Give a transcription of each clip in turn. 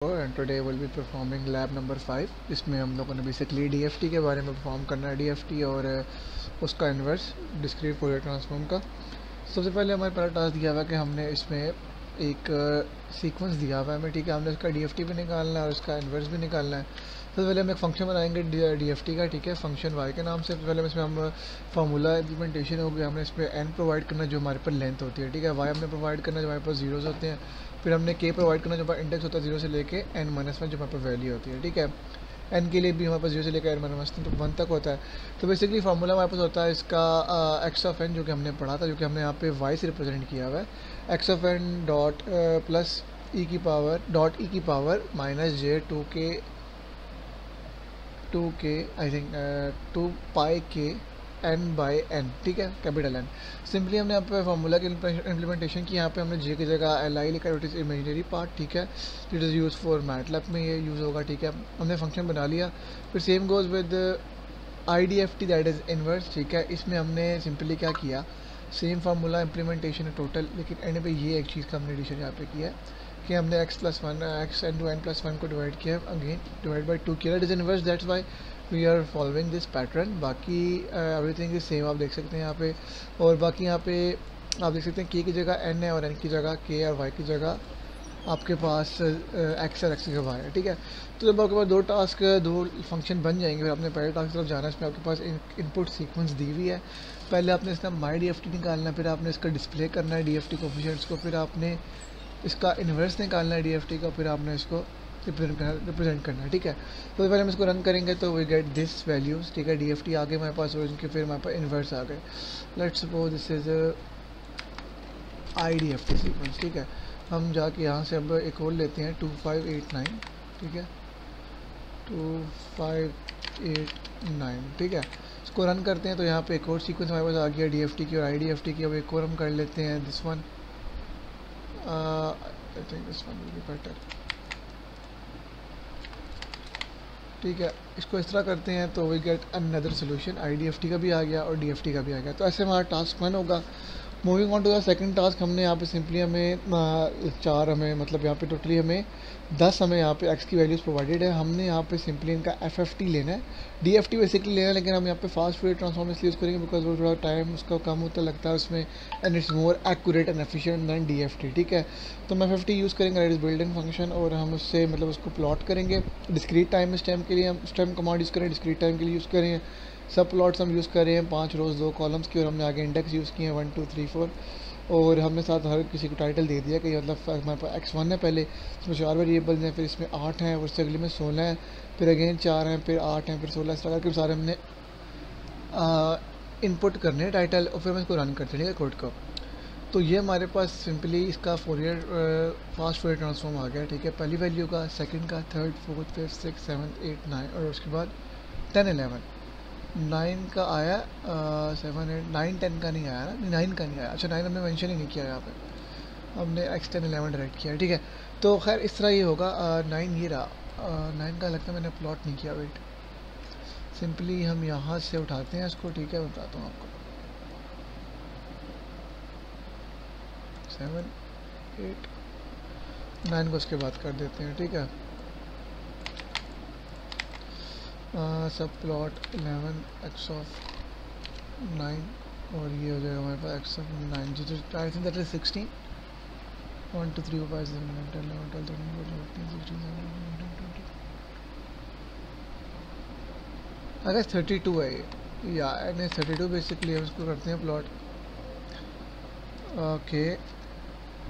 And today will be performing lab number 5। इसमें हम लोगों ने बेसिकली डीएफटी के बारे में परफॉर्म करना है। डीएफटी और उसका इन्वर्स डिस्क्रीट फोरियर ट्रांसफॉर्म का। सबसे पहले हमारे पहला टास्क दिया हुआ है कि हमने इसमें एक सीक्वेंस दिया हुआ है हमें, ठीक है। हमने इसका डीएफटी भी निकालना है और इसका इन्वर्स भी निकालना है। सबसे पहले हम एक फंक्शन बनाएंगे डीएफटी का, ठीक है, फंक्शन वाई के नाम से। पहले इसमें हम फार्मूला इम्प्लीमेंटेशन हो गया, हमने इसमें एन प्रोवाइड करना जो हमारे पास लेंथ होती है, ठीक है। वाई हमने प्रोवाइड करना जो हमारे पास जीरोज होते हैं। फिर हमने के प्रोवाइड करना जो हमारा इंडेक्स होता है जीरो से लेके एन माइनस वन जो हमारे पास वैल्यू होती है, ठीक है। एन के लिए भी हमारे पास जीरो से लेकर एन माइनस वन तक होता है। तो बेसिकली फार्मूला हमारे पास होता है इसका एक्स ऑफ एन, जो कि हमने पढ़ा था, जो कि हमने यहाँ पे वाई से रिप्रेजेंट किया हुआ है। X of N dot plus E की पावर माइनस जे टू के आई थिंक 2 पाई के एन बाई एन, ठीक है, कैपिटल एन। सिंपली हमने यहाँ पे फार्मूला की इम्प्लीमेंटेशन की। यहाँ पे हमने जे की जगह एल आई लिखा है, इट इज़ इमेजिनरी पार्ट, ठीक है। It is use for MATLAB में ये यूज़ होगा, ठीक है। हमने फंक्शन बना लिया। फिर same goes with I D F T, that is inverse, ठीक है। इसमें हमने सिंपली क्या किया, सेम फार्मूला इम्प्लीमेंटेशन है टोटल, लेकिन एंड पे ये एक चीज़ का हमने एडिशन यहाँ पे किया है कि हमने x plus one X into N plus one को डिवाइड किया है, अगेन डिवाइड बाई टू किया, that is inverse, that's why we are following this pattern. बाकी एवरीथिंग इज सेम, आप देख सकते हैं यहाँ पे। और बाकी यहाँ पे आप देख सकते हैं k की जगह n है और n की जगह k और y की जगह आपके पास एक्स और एक्स की जगह है, ठीक है। तो जब आपके पास दो फंक्शन बन जाएंगे, फिर आपने पहले टास्क की तरफ जाना है। इसमें आपके पास इनपुट सीक्वेंस दी हुई है। पहले आपने इसका माई डी एफ टी निकालना है, फिर आपने इसका डिस्प्ले करना है डी एफ टी कोफिशिएंट्स को, फिर आपने इसका इन्वर्स निकालना है डीएफटी का, फिर आपने इसको रिप्रेजेंट करना है, ठीक है। तो पहले हम इसको रन करेंगे तो वी गेट दिस वैल्यूज़, ठीक है। डीएफटी आ गए हमारे पास और इनके फिर हमारे पास इन्वर्स आ गए। Let's suppose this is I D F T sequence, ठीक है। हम जाके यहाँ से अब एक और लेते हैं 2589, ठीक है, 2589, ठीक है। इसको रन करते हैं तो यहाँ पे एक और सीक्वेंस हमारे पास आ गया डीएफटी की और आई डी एफ टी की। अब एक और हम कर लेते हैं this one, I think this one will be better, ठीक है। इसको इस तरह करते हैं तो we get another solution. I D F T का भी आ गया और डी एफ टी का भी आ गया। तो ऐसे हमारा टास्क 1 होगा। Moving on to the second task, हमने यहाँ पे सिंपली हमें मतलब यहाँ पे टोटली हमें 10 हमें यहाँ पे एक्स की वैल्यूज़ प्रोवाइडेड है। हमने यहाँ पे सिंपली इनका एफ एफ टी लेना है, डी एफ टी बेसिकली लेना है, लेकिन हम यहाँ पे फास्ट फूड ट्रांसफॉर्म इसलिए यूज़ करेंगे बिकॉज वो थोड़ा टाइम उसका कम होता लगता है उसमें, and it's more accurate and efficient than D F T, ठीक है। तो हम एफ एफ टी यूज़ करेंगे, that is built in function, और हम उससे मतलब उसको प्लॉट करेंगे। डिस्क्रीट टाइम स्टैम्प के लिए हम स्टैम्प कमांड यूज़ करें, डिस्क्रीट टाइम के लिए यूज़ करें। सब प्लॉट्स हम यूज़ कर रहे हैं 5 रोज़ 2 कॉलम्स की, और हमने आगे इंडेक्स यूज़ किए हैं 1 2 3 4, और हमने साथ हर किसी को टाइटल दे दिया कि मतलब हमारे पास x1 है, पहले इसमें 4 वेरिएबल्स हैं, फिर इसमें 8 हैं, और उससे अगले में 16 है, फिर अगेन 4 हैं, फिर 8 हैं, फिर 16, इस तरह के सारे हमने इनपुट करने हैं टाइटल, और फिर हम इसको रन करते हैं कोड को। तो ये हमारे पास सिंपली इसका फोरियर फास्ट फोरियर ट्रांसफॉर्म आ गया, ठीक है। पहली वैल्यू का, सेकंड का, third, fourth, fifth, six, seventh, 8, 9, और उसके बाद 10, 11, 9 का आया, 7, 8, 9, 10 का नहीं आया ना, 9 का नहीं आया। अच्छा 9 हमने मेंशन ही नहीं किया यहाँ पे, हमने x 10 11 डायरेक्ट किया, ठीक है। तो खैर इस तरह ये होगा। 9 ये रहा, 9 का लगता है मैंने प्लॉट नहीं किया, वेट, सिंपली हम यहाँ से उठाते हैं इसको, ठीक है, बताता हूँ आपको। 7, 8, 9 को उसके बाद कर देते हैं, ठीक है। सब प्लॉट 11 x ऑफ 9, और ये हो जाएगा हमारे पास x ऑफ 9, जो आई थिंक दैट इज 16, 1 2 3 4 5 6 7 8 9 11 12 13 14 15 16 17 18 19 20, अगर 32 है ये, या नहीं 32 बेसिकली हम इसको करते हैं प्लॉट। ओके,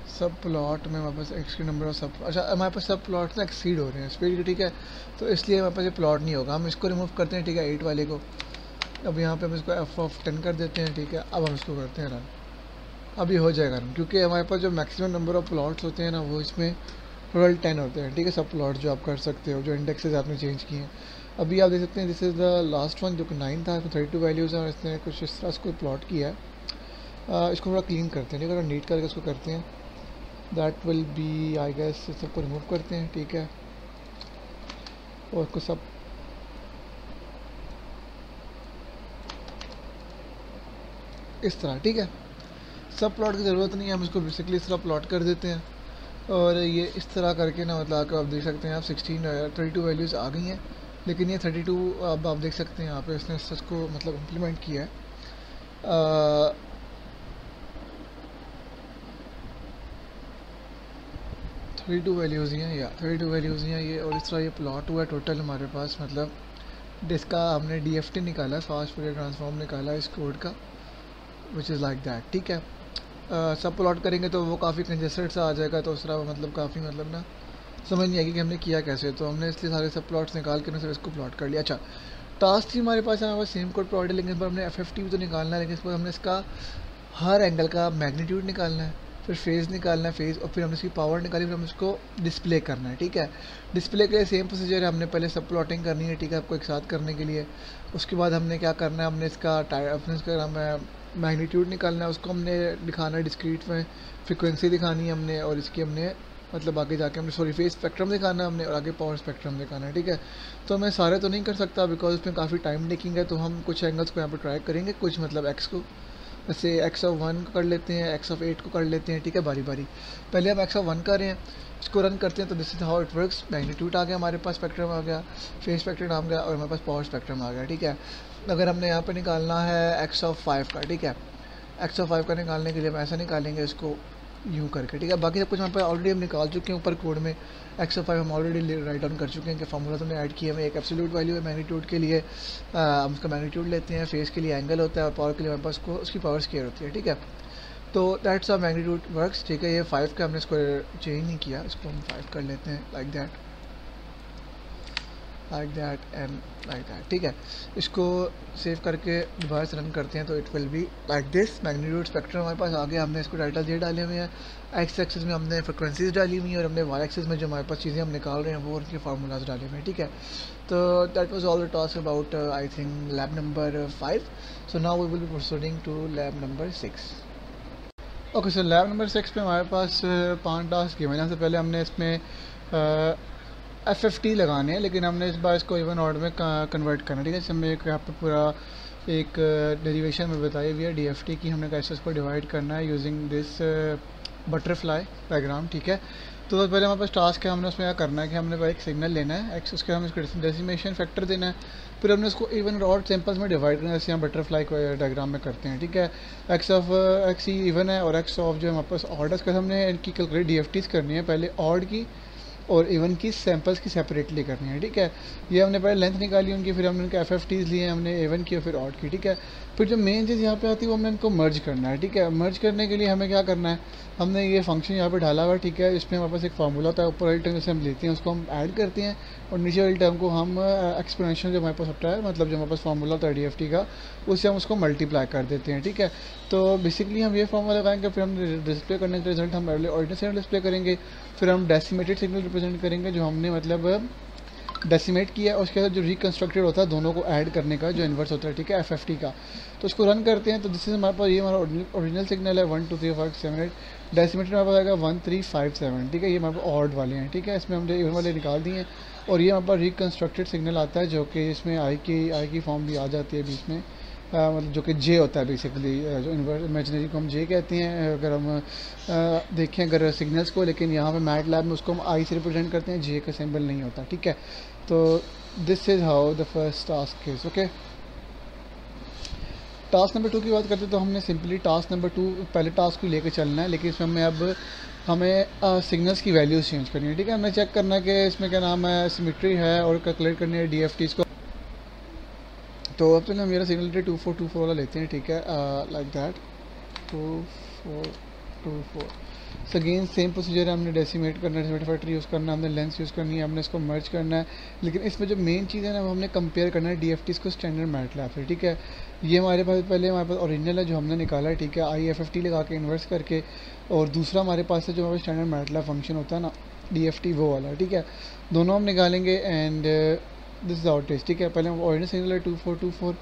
सब प्लॉट में हमारे पास एक्स की नंबर ऑफ सब, अच्छा हमारे पास सब प्लॉट ना एक्सीड हो रहे हैं स्पीड के, ठीक है। तो इसलिए हमारे पास ये प्लॉट नहीं होगा, हम इसको रिमूव करते हैं, ठीक है, 8 वाले को। अब यहाँ पे हम इसको एफ ऑफ 10 कर देते हैं, ठीक है। अब हम इसको करते हैं रन, अभी हो जाएगा रन, क्योंकि हमारे पास जो मैक्सिमम नंबर ऑफ प्लॉट्स होते हैं ना, वो इसमें टोटल 10 होते हैं, ठीक है। सब प्लॉट जो आप कर सकते हो, जो इंडेक्सेस आपने चेंज किए हैं। अभी आप देख सकते हैं this is the last one, जो कि 9 था, इसमें 32 वैल्यूज़ हैं, और इसने कुछ इस तरह इसको प्लॉट किया है। इसको थोड़ा क्लीन करते हैं, ठीक है, नीट करके इसको करते हैं, that will be I guess. सबको रिमूव करते हैं, ठीक है, और इसको सब इस तरह, ठीक है। सब प्लॉट की ज़रूरत नहीं है, हम इसको बेसिकली इस तरह प्लॉट कर देते हैं। और ये इस तरह करके ना मतलब आप देख सकते हैं आप 32 वैल्यूज़ आ गई हैं, लेकिन ये 32 अब आप देख सकते हैं यहाँ पे इसने इसको मतलब इम्प्लीमेंट किया है। 32 वैल्यूज़ ही हैं या 32 वैल्यूज़ ही हैं ये, और इस तरह ये प्लॉट हुआ टोटल हमारे पास मतलब जिसका हमने DFT निकाला, फास्ट फूरियर ट्रांसफॉर्म निकाला इस कोड का, विच इज़ लाइक दैट। ठीक है, सब प्लॉट करेंगे तो वो काफ़ी कंजेस्टेड सा आ जाएगा, तो उस तरह मतलब काफ़ी मतलब ना समझ नहीं आएगी कि हमने किया कैसे, तो हमने इसलिए सारे सब प्लॉट्स निकाल के सिर्फ इसको प्लॉट कर लिया। अच्छा, टास्क थी हमारे पास सेम कोड प्लॉट है, लेकिन इस पर हमने FFT भी तो निकालना है, लेकिन इस पर हमने इसका हर एंगल का मैग्नीट्यूड निकालना है, फिर फेज़ निकालना है फेज़, और फिर हमने इसकी पावर निकाली, फिर हम इसको डिस्प्ले करना है। ठीक है, डिस्प्ले के लिए सेम प्रोसीजर है, हमने पहले सब प्लॉटिंग करनी है। ठीक है, आपको एक साथ करने के लिए उसके बाद हमने क्या करना है, हमने इसका मैग्नीट्यूड निकालना है, उसको हमने दिखाना है डिस्क्रीट में, फ्रिक्वेंसी दिखानी है हमने, और इसकी हमने मतलब आगे जाके हमने फेस स्पेक्ट्रम दिखाना है हमने, और आगे पावर स्पेक्ट्रम दिखाना है। ठीक है, तो मैं सारे तो नहीं कर सकता बिकॉज उसमें काफ़ी टाइम टेकिंग है, तो हम कुछ एंगल्स को यहाँ पर ट्राई करेंगे, कुछ मतलब एक्स को, जैसे x(1) को कर लेते हैं, x(8) को कर लेते हैं। ठीक है, बारी बारी पहले हम x(1) कर रहे हैं, इसको रन करते हैं, तो this is how it works. Magnitude आ गया हमारे पास, स्पेक्ट्रम आ गया, फेस स्पेक्ट्रम आ गया, और हमारे पास पावर स्पेक्ट्रम आ गया। ठीक है, अगर हमने यहाँ पे निकालना है x(5) का, ठीक है, x(5) का निकालने के लिए हम ऐसा निकालेंगे इसको यूँ करके। ठीक है, बाकी सब कुछ यहाँ पर ऑलरेडी हम निकाल चुके हैं ऊपर कोड में, x(5) हम ऑलरेडी राइट डाउन कर चुके हैं कि फार्मूला तो हमने ऐड किया है, एक एब्सोल्यूट वैल्यू है मैग्नीट्यूड के लिए, हम उसका मैग्नीट्यूड लेते हैं, फेस के लिए एंगल होता है, और पावर के लिए हमारे पास को उसकी पावर स्क्वायर होती है। ठीक है, तो दैट्स आवर मैग्नीट्यूड वर्क्स। ठीक है, ये 5 का हमने इसको चेंज नहीं किया, इसको हम 5 कर लेते हैं, like that and like that. ठीक है, इसको सेव करके दोबारा से रन करते हैं, तो it will be like this. Magnitude spectrum हमारे पास आ गया, हमने इसको टाइटल ये डाले हुए हैं, एक्स एक्सिस में हमने फ्रिक्वेंसीज डाली हुई हैं, और हमने वाई एक्सिस में जो हमारे पास चीज़ें हम निकाल रहे हैं वो उनके फार्मूलाज डाले हुए हैं। ठीक है, तो that was all the talks about I think lab number 5। So now we will be proceeding to lab number 6। Okay, so lab number 6 पे हमारे पास 5 टास्क किए हैं। सबसे पहले हमने इसमें FFT लगाने हैं, लेकिन हमने इस बार इसको इवन ऑड में कन्वर्ट करना है। ठीक है, इसमें एक यहाँ पे पूरा एक डेरिवेशन में बताई हुई है DFT की, हमने कैसे इसको डिवाइड करना है यूजिंग दिस बटरफ्लाई डायग्राम। ठीक है, तो पहले हमारे पास टास्क है, हमने उसमें क्या करना है कि हमने एक सिग्नल लेना है एक्स, उसके हमें इसको डेसिमेशन फैक्टर देना है, फिर हमने उसको इवन और ऑड सैंपल्स में डिवाइड करना है, जैसे हम बटरफ्लाई को डायग्राम में करते हैं। ठीक है, x ही इवन है, और x ऑफ जो हमारे पास ऑर्ड है, उसके हमने इनकी कैलकुलेट DFTs करनी है, पहले ऑड की और इवन की सैंपल्स की सेपरेटली करनी है। ठीक है, ये हमने पहले लेंथ निकाली उनकी, फिर हमने उनके FFTs लिए, हमने इवन की और फिर ऑड की। ठीक है, फिर जो मेन चीज़ यहाँ पे आती है वो हमने इनको मर्ज करना है। ठीक है, मर्ज करने के लिए हमें क्या करना है, हमने ये फंक्शन यहाँ पे ढाला हुआ है। ठीक है, इसमें हमारे पास एक फार्मूला होता है, ऊपर वाली टर्म जैसे हम लेते हैं उसको हम ऐड करते हैं, और नीचे वाली टर्म को हम एक्सपोनेंशियल जो हमारे पास होता है, मतलब जो हमारे पास फार्मूला होता है DFT का, उससे हम उसको मल्टीप्लाई कर देते हैं। ठीक है, तो बेसिकली हम ये फार्मूला लगाएंगे, फिर हम डिस्प्ले करने के रिजल्ट हम ऑर्डिनल सिग्नल डिस्प्ले करेंगे, फिर हम डेसिमेटेड सिग्नल रिप्रेजेंट करेंगे जो हमने मतलब डेसिमेट किया, और उसके साथ जो रिकन्स्ट्रक्टेड होता है दोनों को ऐड करने का जो इन्वर्स होता है। ठीक है, FFT का, तो उसको रन करते हैं, तो दिस इज हमारे पास ये हमारा ओरिजिनल सिग्नल है 1 2 3 4 5 6 8, डेसिमेटेड हमारे पास आएगा 1 3 5 7। ठीक है, ये हमारे पास ऑड वाले हैं। ठीक है, इसमें हमने इवन वाले निकाल दिए हैं, और ये हमारे पास रिकन्स्ट्रक्टेड सिग्नल आता है जो कि इसमें आई की फॉर्म भी आ जाती है बीच में, मतलब जो कि J होता है बेसिकली, जो इमेजिनरी को हम J कहते हैं अगर हम देखें अगर सिग्नल्स को, लेकिन यहाँ पे मैटलैब में उसको हम I से रिप्रेजेंट करते हैं, J का सिंबल नहीं होता। ठीक है, तो this is how the first task is. Okay, task number 2 की बात करते हैं, तो हमने सिंपली टास्क नंबर 2 पहले टास्क को लेकर चलना है, लेकिन इसमें हमें सिग्नल्स की वैल्यूज़ चेंज करनी है। ठीक है, हमें चेक करना है कि इसमें क्या नाम है सिमेट्री है, और कैलकुलेट करनी है DFTs को। तो अब चलिए हम मेरा सिग्नल 2424 वाला लेते हैं। ठीक है, like that 2424। Again same procedure है, हमने डेसिमेट करना है, डेसिमेट फैक्टर यूज़ करना है, हमने लेंस यूज़ करनी है, हमने इसको मर्ज करना है, लेकिन इसमें जो मेन चीज़ है ना वो हमने कंपेयर करना है DFTs को स्टैंडर्ड मैटलैब से। ठीक है, ये हमारे पास पहले हमारे पास ओरिजिनल है जो हमने निकाला है। ठीक है, IFFT लगा के इन्वर्स करके, और दूसरा हमारे पास है जो हमारे स्टैंडर्ड मैटलैब फंक्शन होता है ना DFT वो वाला। ठीक है, दोनों हम निकालेंगे and this is out test. ठीक है, पहले हम ओरिजिनल सिग्नल है 2424,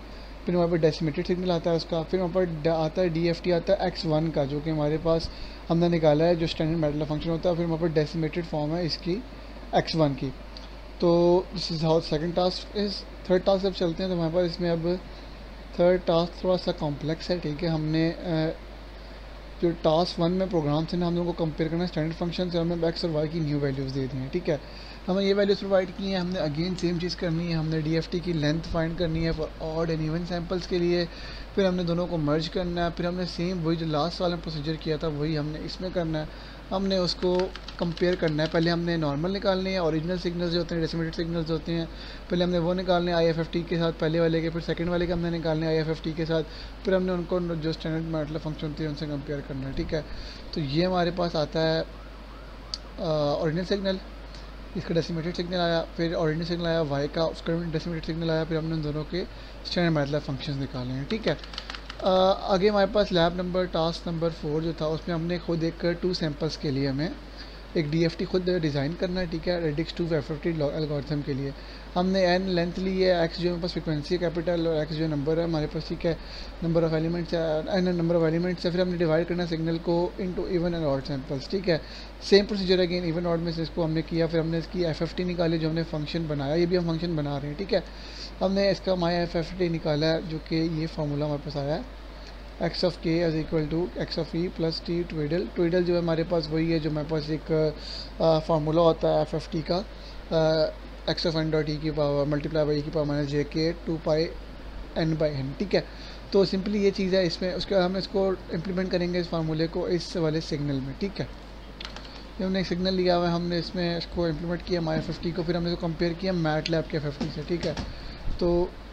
फिर हमारे पास डेसिमेटेड सिग्नल आता है उसका, फिर हमारे पास आता है DFT आता है x1 का जो कि हमारे पास हमने निकाला है जो स्टैंडर्ड मैटलैब फंक्शन होता है, फिर हमारे पास डेसिमेटेड फॉर्म है इसकी x1 की। तो this is how second task is. Third task जब चलते हैं तो हमारे पास इसमें अब थर्ड टास्क थोड़ा सा कॉम्प्लेक्स है। ठीक है, हमने जो टास्क 1 में प्रोग्राम थे ना, हम लोगों को कंपेयर करना स्टैंडर्ड फंक्शन से, हमें एक्स और वाई की न्यू वैल्यूज़ दे दी हैं, ठीक है। हमें ये वैल्यूज़ प्रोवाइड की हैं, हमने अगेन सेम चीज़ करनी है, हमने डीएफटी की लेंथ फाइंड करनी है for odd and even samples के लिए, फिर हमने दोनों को मर्ज करना है, फिर हमने सेम वही जो लास्ट वाला प्रोसीजर किया था वही हमने इसमें करना है, हमने उसको कंपेयर करना है। पहले हमने नॉर्मल निकालने हैं, ओरिजिनल सिग्नल्स जो होते हैं, डेसिमेटेड सिग्नल्स होते हैं, पहले हमने वो निकालने हैं IFFT के साथ पहले वाले के, फिर सेकंड वाले के हमने निकालने हैं IFFT के साथ, फिर हमने उनको जो स्टैंडर्ड मैटलैब फंक्शन होती है उनसे कंपेयर करना है, ठीक है। तो ये हमारे पास आता है ओरिजिनल सिग्नल, इसका डेसिमेटेड सिग्नल आया, फिर ओरिजिनल सिग्नल आया वाई का, उसका डेसिमेटेड सिग्नल आया, फिर हमने उन दोनों के स्टैंडर्ड मैटलैब फंक्शंस निकाले हैं, ठीक है। आगे हमारे पास लैब नंबर टास्क नंबर 4 जो था उसमें हमने खुद एक 2 सैम्पल्स के लिए हमें एक DFT खुद डिज़ाइन करना है, ठीक है, रेडिक्स 2 FFT एल्गोरिथम के लिए। हमने n लेंथ ली है, x जो हमारे पास फ्रिक्वेंसी है कैपिटल, और x जो नंबर है हमारे पास, ठीक है, नंबर ऑफ एलिमेंट्स है, n नंबर ऑफ एलिमेंट्स है, फिर हमने डिवाइड करना सिग्नल को into even and odd samples, ठीक है। Same procedure again even odd में से इसको हमने किया, फिर हमने इसकी FFT निकाली जो हमने फंक्शन बनाया, ये भी हम फंक्शन बना रहे हैं, ठीक है। हमने इसका माई FFT निकाला है जो कि ये फार्मूला हमारे पास आया है, X of K is equal to X of E plus T twiddle. Twiddle जो है हमारे पास वही है जो हमारे पास एक फार्मूला होता है FFT का, x of N dot e की पावर मल्टीप्लाई बाई ई की पावर माइनस जे के 2 पाई एन बाई एन, ठीक है। तो सिंपली ये चीज़ है इसमें, उसके बाद हम इसको इम्प्लीमेंट करेंगे इस फार्मूले को इस वाले सिग्नल में, ठीक है। ये हमने एक सिग्नल लिया हुआ है, हमने इसमें इसको इम्प्लीमेंट किया माई FFT को, फिर हमने इसको कंपेयर किया मैटलैब के FFT से, ठीक है। तो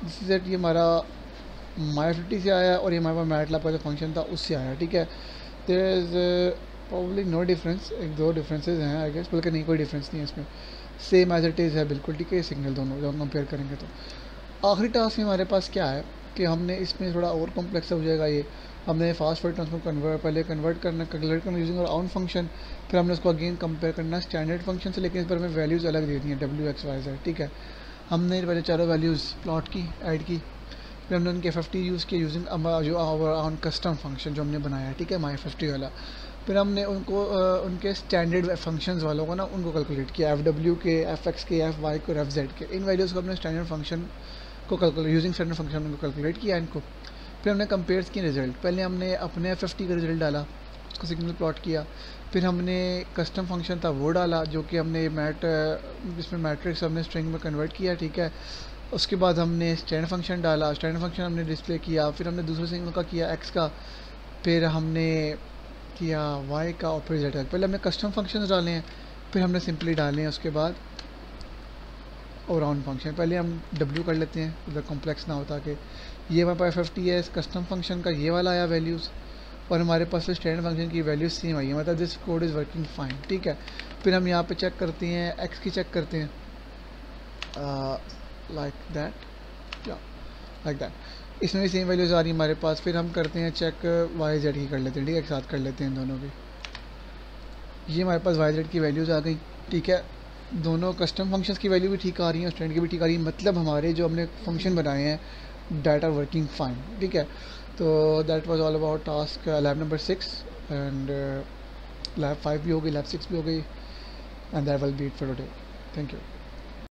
दिस इज इट, ये हमारा माई FFT से आया और ये हमारे पास मैटलैब का जो फंक्शन था उससे आया, ठीक है। There is probably no difference, एक दो डिफरेंसेस हैं आई गेस, बल्कि नहीं कोई डिफरेंस नहीं है इसमें, सेम एज इट इज़ है बिल्कुल, ठीक है। सिग्नल दोनों जब हम कंपेयर करेंगे तो आखिरी टास्क में हमारे पास क्या है कि हमने इसमें थोड़ा और कॉम्प्लेक्स हो जाएगा ये, हमने फास्ट फॉरवर्ड ट्रांसफॉर्म कन्वर्ट पहले कैलकुलेट करना यूजिंग और ऑन फंक्शन, फिर हमने उसको अगेन कंपेयर करना स्टैंडर्ड फंक्शन से, लेकिन इस पर हमें वैल्यूज़ अलग दे दी हैं W, X, Y, Z, ठीक है। हमने पहले चारों वैल्यूज़ प्लॉट की, ऐड की, फिर हमने उनके FFT यूज़ किया यूजिंग जो आवर ऑन कस्टम फंक्शन जो हमने बनाया है, ठीक है, माई FFT वाला। फिर हमने उनको उनके स्टैंडर्ड फंक्शंस वालों को ना उनको कैलकुलेट किया, FW के, FX के, FY के और FZ के, इन वैल्यूज़ को हमने स्टैंडर्ड फंक्शन को कैलकुलेट यूजिंग स्टैंडर्ड फंक्शन उनको कैलकुलेट किया इनको। फिर हमने कंपेयर किए रिजल्ट, पहले हमने अपने FFT का रिजल्ट डाला, उसको सिग्नल प्लॉट किया, फिर हमने कस्टम फंक्शन था वो डाला जो कि हमने इसमें मैट्रिक्स हमने स्ट्रिंग में कन्वर्ट किया, ठीक है। उसके बाद हमने स्टैंडर्ड फंक्शन डाला, स्टैंडर्ड फंक्शन हमने डिस्प्ले किया, फिर हमने दूसरे सिग्नल का किया x का, फिर हमने किया y का और फिर z का। पहले हमने कस्टम फंक्शंस डाले हैं, फिर हमने सिंपली डाले हैं उसके बाद और ऑन फंक्शन। पहले हम w कर लेते हैं उधर कॉम्प्लेक्स ना होता कि ये हमारे पास FFT है, इस कस्टम फंक्शन का ये वाला आया वैल्यूज़, और हमारे पास स्टैंडर्ड फंक्शन की वैल्यूज सेम आई है, मतलब this code is working fine, ठीक है। फिर हम यहाँ पे चेक करते हैं x की, चेक करते हैं लाइक दैट, या लाइक दैट, इसमें भी सेम वैल्यूज़ आ रही है हमारे पास। फिर हम करते हैं चेक YZ की कर लेते हैं, ठीक है, एक साथ कर लेते हैं दोनों की। ये हमारे पास YZ की वैल्यूज़ आ गई, ठीक है, दोनों कस्टम फंक्शंस की वैल्यू भी ठीक आ रही है और स्टैंडर्ड की भी ठीक आ रही है, मतलब हमारे जो हमने फंक्शन बनाए हैं दैट आर वर्किंग फाइन, ठीक है। तो that was all about task lab number 6 and lab 5 भी हो गई, लैब 6 भी हो गई, and that will B it for today. Thank you.